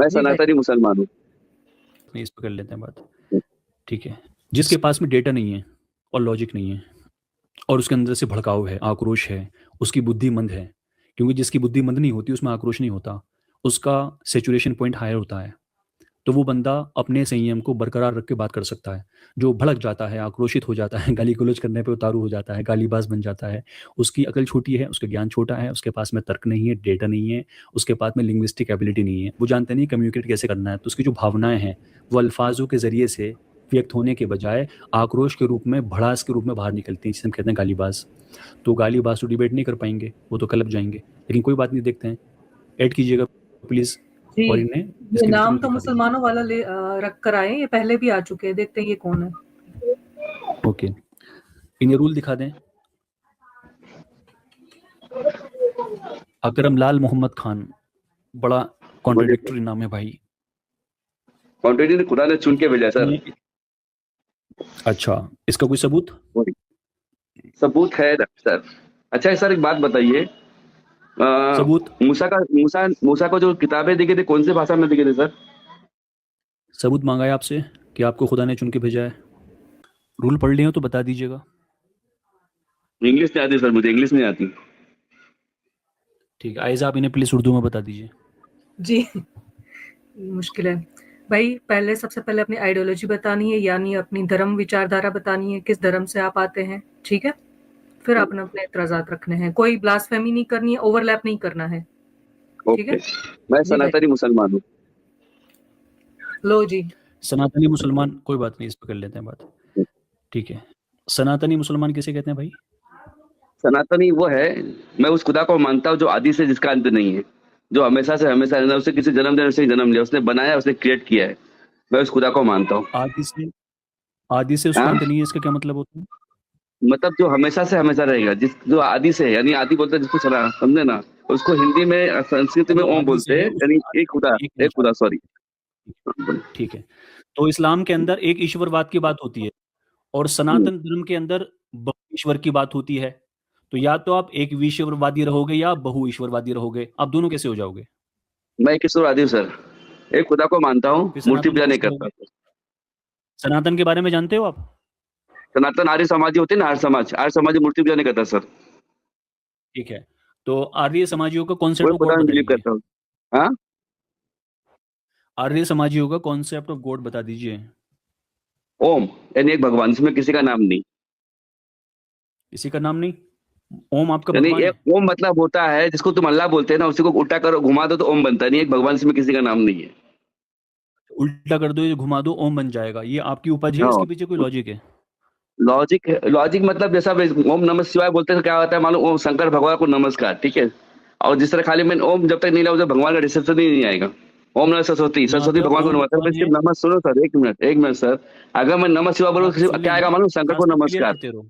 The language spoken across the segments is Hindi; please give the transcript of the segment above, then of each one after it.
मैं जी भाई। सनातनी मुसलमान हूँ। नहीं, इस पे कर लेते हैं बात। ठीक है, जिसके पास में डेटा नहीं है और लॉजिक नहीं है और उसके अंदर से भड़काऊ है, आक्रोश है, उसकी बुद्धि मंद है, क्योंकि जिसकी बुद्धि मंद नहीं होती उसमें आक्रोश नहीं होता, उसका सैचुरेशन पॉइंट हायर होता है, तो वो बंदा अपने संयम को बरकरार रख के बात कर सकता है। जो भड़क जाता है, आक्रोशित हो जाता है, गाली गलौज करने पे उतारू हो जाता है, गालीबाज बन जाता है, उसकी अकल छोटी है, उसका ज्ञान छोटा है, उसके पास में तर्क नहीं है, डेटा नहीं है, उसके पास में लिंग्विस्टिक एबिलिटी नहीं है, वो जानते नहीं कम्युनिकेट कैसे करना है, तो उसकी जो भावनाएं हैं वो अल्फाजों के जरिए से व्यक्त होने के बजाय आक्रोश के रूप में, भड़ास के रूप में बाहर निकलती हैं, जिसे हम कहते हैं गालीबाज। तो गालीबाज तो डिबेट नहीं कर पाएंगे, वो तो कलप जाएंगे, लेकिन कोई बात नहीं, देखते हैं। ऐड कीजिएगा प्लीज, जी, और इन्हें ये स्क्रीन नाम थ्रू तो दिखा दीजिए। मुसलमानों वाला रख कर आए, ये पहले भी आ चुके हैं, देखते हैं ये कौन है। ओके, इन्हें रूल दिखा दें। अकरम लाल मोहम्मद खान, बड़ा कॉन्ट्रडिक्टरी नाम है भाई। ऑलरेडी ने खुदा ने चुन के भेजा सर। अच्छा, इसका कोई सबूत? सबूत है सर। अच्छा सर, एक बात बताइए, सबूत? मूसा को जो किताबें दी गई थी कौन सी भाषा में दी गई थी सर? सबूत मांगा है आपसे कि आपको खुदा ने चुन के भेजा है। रूल पढ़ लिए हो तो बता दीजिएगा। इंग्लिश नहीं आती सर, मुझे इंग्लिश नहीं आती। ठीक है, आइज आप इन्हें प्लीज उर्दू में बता दीजिए। जी मुश्किल है भाई। पहले सबसे पहले अपनी आइडियोलॉजी बतानी है, यानी अपनी धर्म विचारधारा बतानी है, किस धर्म से आप आते हैं, ठीक है। फिर आपने अपने इतराजात रखने हैं, कोई ब्लास्फेमी नहीं करनी है, ओवरलैप नहीं करना है, ठीक है। मैं सनातनी मुसलमान हूँ। लो जी, सनातनी मुसलमान, कोई बात नहीं, इस पर कर लेते हैं बात। ठीक है, सनातनी मुसलमान किसे कहते हैं भाई? सनातनी वो है, मैं उस खुदा को मानता हूँ जो आदि से, जिसका अंत नहीं है, जो हमेशा से हमेशा है, उसे किसी जन्म देने से जन्म लिया, उसने बनाया, उसने क्रिएट किया है। मैं उस खुदा को मानता हूँ। आदि से उसका अंत नहीं है, इसका क्या मतलब होता है? मतलब जो हमेशा से हमेशा रहेगा, जो आदि से है, यानी आदि बोलते हैं जिसको चला, समझे ना, उसको हिंदी में, संस्कृत में ओम बोलते हैं, यानी एक खुदा, सॉरी। ठीक है, तो इस्लाम के अंदर एक ईश्वरवाद की बात होती है और सनातन धर्म के अंदर बहु ईश्वर की बात होती है। तो या तो आप एक ईश्वरवादी रहोगे या बहु ईश्वरवादी रहोगे, आप दोनों कैसे हो जाओगे? मैं एक ईश्वरवादी हूँ सर, एक खुदा को मानता हूँ, फिर मूर्ति सनातन पूजा नहीं कैसे करता। रहोगे? सनातन के बारे में जानते हो आप? सनातन आर्य समाजी होते हैं ना, आर्य समाजी मूर्ति पूजा नहीं करता सर। ठीक है, तो आर्य समाजियों का कोई कॉन्सेप्ट ऑफ खुदा गॉड में बिलीव बताइए। करता हूँ। हाँ, आर्य समाजियों का कॉन्सेप्ट ऑफ गॉड बता दीजिए। ओम, यानी एक भगवान, इसमें किसी का नाम नहीं। किसी का नाम नहीं? ओम आपका यानी भगवान है? एक ओम मतलब होता है, जिसको तुम अल्लाह बोलते हैं ना, उसी को उल्टा करो, घुमा दो तो ओम बनता है। नहीं, एक भगवान, इसमें किसी का नाम नहीं है। उल्टा कर दो, ये घुमा दो, ओम बन जाएगा, ये आपकी उपज है? हाँ, इसके पीछे कोई लॉजिक है? लॉजिक मतलब जैसा ओम नमः शिवाय बोलते हैं तो क्या होता है मालूम, ओम शंकर भगवान को नमस्कार, ठीक है। और जिस तरह खाली मैं ओम जब तक नहीं लाऊं, भगवान का रिसेप्शन ही नहीं आएगा। ओम नमः सरस्वती, हाँ, सरस्वती तो भगवान को ओम नमस्कार, भगवान है। सिर्फ नमः, सुनो सर, एक मिनट सर। अगर मैं नमः शिवाय बोलूं हाँ, तो सुन क्या लेंगे, आएगा मालूम, शंकर को रास्ता क्लियर नमस्कार। करते रहो।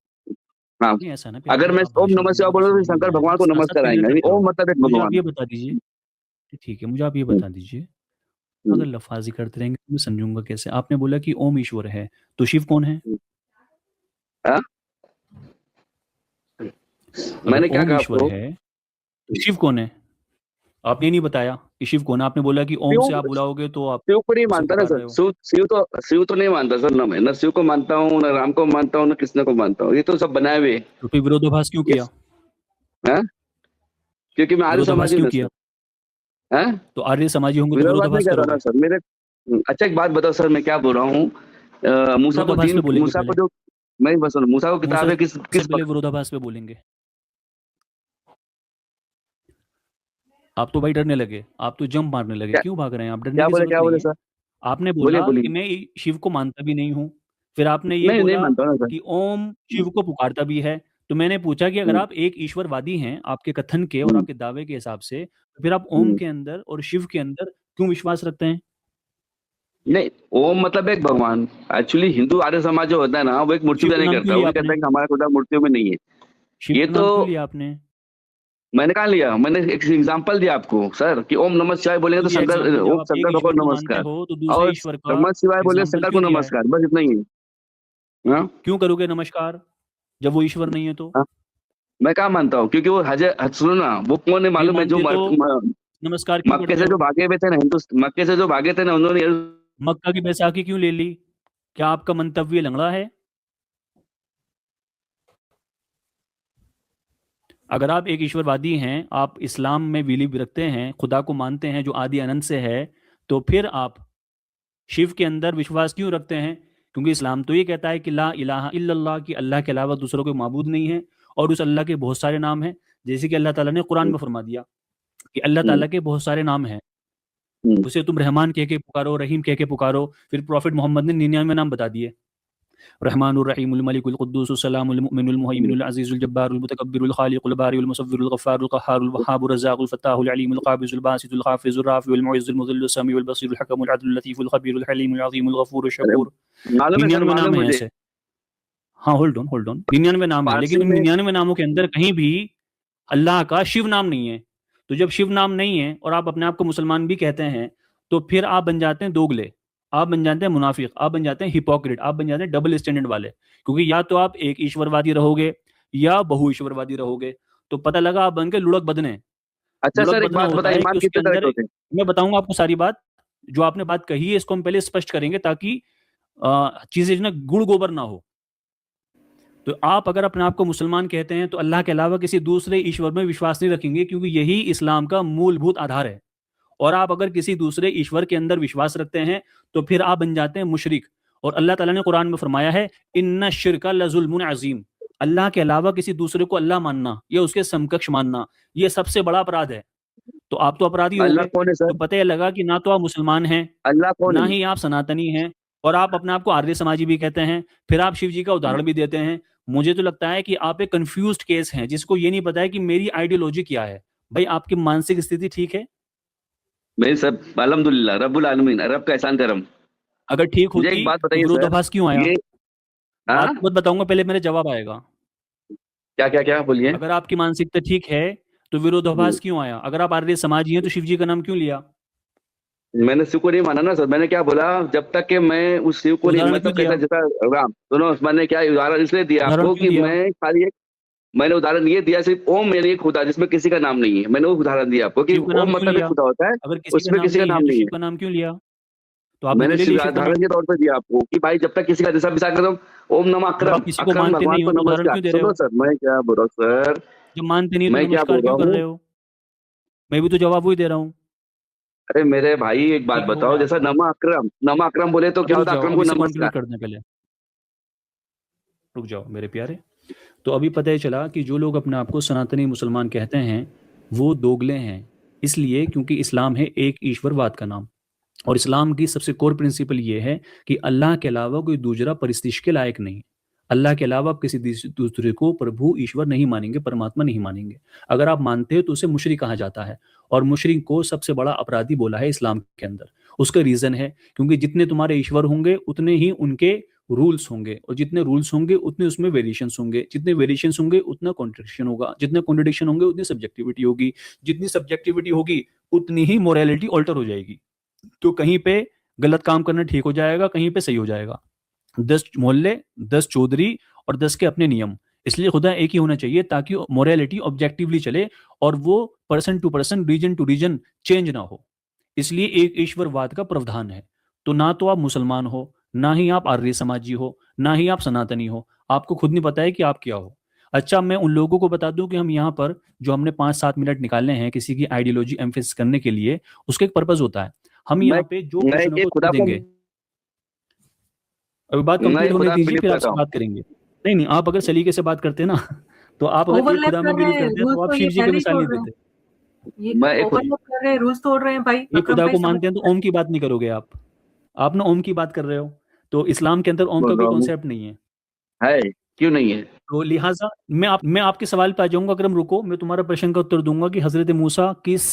हाँ, नहीं, ऐसा ना प्यार अगर करो, मैं आप ओम भाषण नमः शिवाय दोगे तो बोलूं तो समझ में शंकर नहीं आएगा, भगवान को रास्ता नमस्कार क्लियर आएंगे, यानी करते रहो। ओम मतलब एक मुझे आप भगवान। ये बता दीजिए, ठीक है, मुझे आप ये बता दीजिए, अगर लफाजी करते रहेंगे तो मैं समझूंगा कैसे? आपने बोला कि ओम ईश्वर है, तो शिव कौन है? हाँ? अगर मैंने क्या ओम कहा ईश्वर आपको? है तो शिव कौन है? आपने नहीं बताया कि शिव कौन है। आपने बोला कि ओम से आप बुलाओगे तो आप शिव को नहीं उसे मानता ना पुकार सर, रहे हो। शिव तो नहीं मानता सर, ना मैं ना शिव को मानता हूँ, ना राम को मानता हूँ, ना कृष्ण को मानता हूँ, ये तो सब बनाए हुए। तो फिर विरोधाभास क्यों किया? हाँ, क्योंकि मैं आर्य विरोधाभास समाजी हूँ क्यों ना किया? सर। हाँ, तो आर्य समाजी होंगे तो विरोधाभास नहीं विरोधाभास कर रहा ना करोगे? सर मेरे। अच्छा, एक बात बताओ सर, मैं क्या बोल रहा हूँ। विरोधाभास पे बोलेंगे मूसा को पहले। जो, मैं बस सुनो, मूसा को मूसा किताब है किस से किस पहले विरोधाभास पे बोलेंगे। आप तो भाई डरने लगे, आप तो जंप मारने लगे, क्या क्यों भाग रहे हैं आप? डरने की जरूरत क्या नहीं बोले है। सर? आपने बोलिए बोला कि बोलिए। मैं शिव को मानता भी नहीं हूँ, फिर आपने ये नहीं बोला मानता हूँ ना सर। कि ओम शिव को पुकारता भी है। तो मैंने पूछा कि अगर हम्म, आप एक ईश्वरवादी हैं आपके कथन के और हम्म, आपके दावे के हिसाब से, तो फिर आप ओम हम्म। के अंदर और शिव के अंदर क्यों विश्वास रखते हैं? नहीं, ओम मतलब एक भगवान। एक्चुअली हिंदू आर्य समाज जो होता है ना, वो एक मूर्ति शिव पूजा का नहीं नाम क्यों करता, वो लिया भी कहता आपने? है कि हमारा खुदा मूर्तियों में नहीं है। शिव ये का तो नाम क्यों लिया आपने? मैंने कहा लिया, मैंने एक एग्जांपल दिया आपको सर, कि ओम नमः शिवाय बोलेंगे क्यों तो लिया शंकर, एग्जाम्पल? जब ओम आप एक शंकर भगवान ईश्वर को मानते नमस्कार, हो तो दूसरे और ईश्वर का नमः शिवाय बोले एग्जाम्पल शंकर को क्यों लिया है? नमस्कार, बस इतना ही है। हाँ? क्यों करोगे नमस्कार जब वो ईश्वर नहीं है तो? हाँ? मैं क्या मानता हूँ, क्योंकि वो हजर, सुनो ना, वो कौन है ये मालूम है, जो मानते तो नमस्कार क्यों मक्के करते से जो हो? भागे हुए थे ना मक्के से जो भागे थे ना उन्होंने मक्का की बैसाखी क्यों ले ली? क्या आपका मंतव्य लंगड़ा है? अगर आप एक ईश्वरवादी हैं, आप इस्लाम में बिलीव रखते हैं, खुदा को मानते हैं जो आदि अनंत से है, तो फिर आप शिव के अंदर विश्वास क्यों रखते हैं? क्योंकि इस्लाम तो ये कहता है कि ला इलाहा इल्लल्लाह, कि अल्लाह के अलावा दूसरा कोई माबूद नहीं है, और उस अल्लाह के बहुत सारे नाम हैं, जैसे कि अल्लाह ताला ने कुरान में फरमा दिया कि अल्लाह ताला के बहुत सारे नाम हैं। उसे तुम रहमान कह के पुकारो, रहीम कह के पुकारो। फिर प्रॉफिट मोहम्मद ने 99 नाम बता दिए, रहमानुर रहीमुल मलिकुल कुद्दूसुस सलामुल मुमिनुल मुहैमिनुल अजीजुल जब्बारुल मुतकब्बिरुल खालिकुल बारिउल मुसव्विरुल गफ्फारुल कहारुल वहाबुर रज़्ज़ाकुल फत्ताहुल अलीमुल काबिजुल बासितुल हाफिजुर राफिउल मुइज़्ज़ुल मुज़िल्लुल समीउल बसीरुल हकमुल अदलुल लतीफुल खबीरुल हलीमुल अज़ीमुल गफूरुल शकूर। मालूम है सर, 99 मालूम नाम है है मुझे। ऐसे। हाँ, होल्ड ऑन 99 नाम है, लेकिन पारसी उन में 99 नामों के अंदर कहीं भी अल्लाह का शिव नाम नहीं है। तो जब शिव नाम नहीं है और आप अपने आप को मुसलमान भी कहते हैं, तो फिर आप बन जाते हैं दोगले, आप बन जाते हैं मुनाफिक, आप बन जाते हैं हिपोक्रेट, आप बन जाते हैं डबल स्टैंडर्ड वाले। क्योंकि या तो आप एक ईश्वरवादी रहोगे या बहु ईश्वरवादी रहोगे। तो पता लगा आप बन के लुढ़क बदने। अच्छा लुढ़क सर, एक बदना बात होता बताइए, है कि ईमान उसके कितने तरह अंदर, के होते हैं? मैं बताऊंगा आपको सारी बात। जो आपने बात कही है इसको हम पहले स्पष्ट करेंगे ताकि चीजें ना गुड़ गोबर ना हो। तो आप अगर अपने आप को मुसलमान कहते हैं तो अल्लाह के अलावा किसी दूसरे ईश्वर में विश्वास नहीं रखेंगे, क्योंकि यही इस्लाम का मूलभूत आधार है। और आप अगर किसी दूसरे ईश्वर के अंदर विश्वास रखते हैं तो फिर आप बन जाते हैं मुशरिक। और अल्लाह ताला ने कुरान में फरमाया है, इन्ना शिरका लजुल्मुन अजीम, अल्लाह के अलावा किसी दूसरे को अल्लाह मानना या उसके समकक्ष मानना, यह सबसे बड़ा अपराध है। तो आप तो अपराधी हो अल्लाह गए। कौन है तो सर? पता ही लगा कि ना तो आप मुसलमान हैं, अल्लाह कौन ना है? ही आप सनातनी हैं, और आप अपने आप को आर्य समाजी भी कहते हैं। फिर आप शिव जी का उदाहरण भी देते हैं। मुझे तो लगता है कि आप एक कंफ्यूज्ड केस हैं, जिसको ये नहीं पता है कि मेरी आइडियोलॉजी क्या है। भाई, आपकी मानसिक स्थिति ठीक है? मेरी सब अल्हम्दुलिल्लाह रब्बुल आलमीन, रब का एहसान करम। अगर ठीक मुझे होती एक बात तो बताइए सर, विरोधाभास क्यों आया? ये बात हाँ, तो मत बताऊंगा, पहले मेरे जवाब आएगा। क्या क्या क्या बोलिए। अगर आपकी मानसिकता ठीक है तो विरोधाभास क्यों आया? अगर आप आर्य समाजी हैं तो शिव जी का नाम क्यों लिया? मैंने शिव को नहीं माना ना सर, मैंने क्या बोला, जब तक कि मैं उस शिव तो को नहीं, उदाहरण क्यों मतलब कैसा, दिया? जैसा राम सुनो, मैंने क्या उदाहरण इसलिए दिया उदाहरण आपको क्यों कि दिया? मैं खाली एक, मैंने उदाहरण ये दिया सिर्फ ओम मेरे एक खुदा जिसमें किसी का नाम नहीं है, मैंने वो उदाहरण दिया आपको कि शिव का नाम ओम क्यों मतलब एक लिया? खुदा होता है, अगर किसी का उसमें नाम किसी का नहीं है नाम तो नहीं शिव है। का नाम क्यों लिया? तो आपने तो मैंने ले शिव लिया शिव का उदाहरण नाम। के तौर पर दिया आपको कि भाई जब तक किसी का, जैसा विशाख करो, ओम नमः जब अकरम, आप किसी को अकरम मानते भगवान नहीं को हो तो उदाहरण नमस्कार। क्यों दे रहे सुनो हो? सर, मैं क्या बोल रहा हूँ सर, जब मानते नहीं तो मैं क्या नमस्कार बोल रहा क्यों कर हूँ। रहे हो? मैं भी तो जवाब वही दे रहा हूँ। अरे मेरे भाई, एक बात ठीक हो बताओ, गया जैसा आपका। नमः अकरम, नमः अकरम बोले तो अभी क्या रुक होता है, जाओ, अकरम अभी को इसे नमस्कार। कंक्लूड कर दें पहले। रुक जाओ मेरे प्यारे। तो अभी पता ही चला कि जो लोग अपने आप को सनातनी मुसलमान कहते हैं वो दोगले हैं। इसलिए क्योंकि इस्लाम है एक ईश्वरवाद का नाम। और इस्लाम की सबसे कोर प्रिंसिपल ये है कि अल्लाह के अलावा कोई दूसरा परिस्थिति के लायक नहीं। अल्लाह के अलावा आप किसी दूसरे को प्रभु ईश्वर नहीं मानेंगे, परमात्मा नहीं मानेंगे। अगर आप मानते हो तो उसे मुशरिक कहा जाता है। और मुशरिक को सबसे बड़ा अपराधी बोला है इस्लाम के अंदर। उसका रीजन है क्योंकि जितने तुम्हारे ईश्वर होंगे उतने ही उनके रूल्स होंगे, और जितने रूल्स होंगे उतने उसमें वेरिएशंस होंगे, जितने वेरिएशंस होंगे उतना कॉन्ट्रडिक्शन होगा, जितने कॉन्ट्रडिक्शन होंगे उतनी सब्जेक्टिविटी होगी, जितनी सब्जेक्टिविटी होगी उतनी ही मोरालिटी ऑल्टर हो जाएगी। तो कहीं पे गलत काम करना ठीक हो जाएगा, कहीं पे सही हो जाएगा। 10 मोहल्ले, 10 चौधरी और 10 के अपने नियम। इसलिए खुदा एक ही होना चाहिए ताकि मोरालिटी ऑब्जेक्टिवली चले और वो person to person, region to region change ना हो। इसलिए एक ईश्वरवाद का प्रावधान है। तो ना तो आप मुसलमान हो, ना ही आप आर्य समाजी हो, ना ही आप सनातनी हो। आपको खुद नहीं पता है कि आप क्या हो। अच्छा, मैं उन लोगों को बता दूं कि हम यहाँ पर जो हमने 5-7 मिनट निकालने हैं किसी की आइडियोलॉजी एम्फेसिस करने के लिए, उसका एक पर्पज होता है। हम मैं यहाँ पे जो मैं क्वेश्चनों एक को खुदा उत्तर को देंगे, अभी बात मैं कंप्लीट एक होने खुदा में दीजिए बिलीव फिर करता आपसे हूँ। बात करेंगे। नहीं नहीं, आप अगर सलीके से बात करते ना तो आप अगर एक ओवरलैप खुदा में कर रहे बिलीव हैं करते हैं रूल्स, तो आप तो ये शिव जी की पहले ही मिसाल तोड़ नहीं रहे हैं। देते। ये मैं एक ओवरलैप कर रहे हैं, रूल्स तोड़ रहे हैं भाई। एक अकरम खुदा भाई को समझ मानते हैं तो ओम की बात नहीं करोगे आप। आप ना ओम की बात कर रहे हो। तो इस्लाम के अंदर ओम का बोल कोई रहा हूँ, कॉन्सेप्ट नहीं है। है क्यों नहीं है? तो लिहाजा मैं आपके सवाल पे आ जाऊंगा। अगर हम रुको, मैं तुम्हारा प्रश्न का उत्तर दूंगा कि हजरत मूसा किस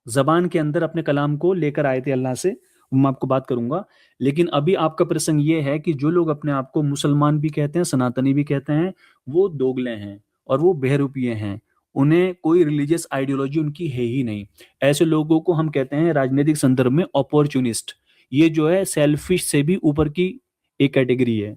जबान के अंदर अपने कलाम को लेकर आए थे अल्लाह से, मैं आपको बात करूंगा। लेकिन अभी आपका प्रश्न ये है कि जो लोग अपने आप को मुसलमान भी कहते हैं, सनातनी भी कहते हैं, वो दोगले हैं और वो बहरूपिये हैं। उन्हें कोई रिलीजियस आइडियोलॉजी उनकी है ही नहीं। ऐसे लोगों को हम कहते हैं राजनीतिक संदर्भ में अपॉर्चुनिस्ट। ये जो है सेल्फिश से भी ऊपर की एक कैटेगरी है।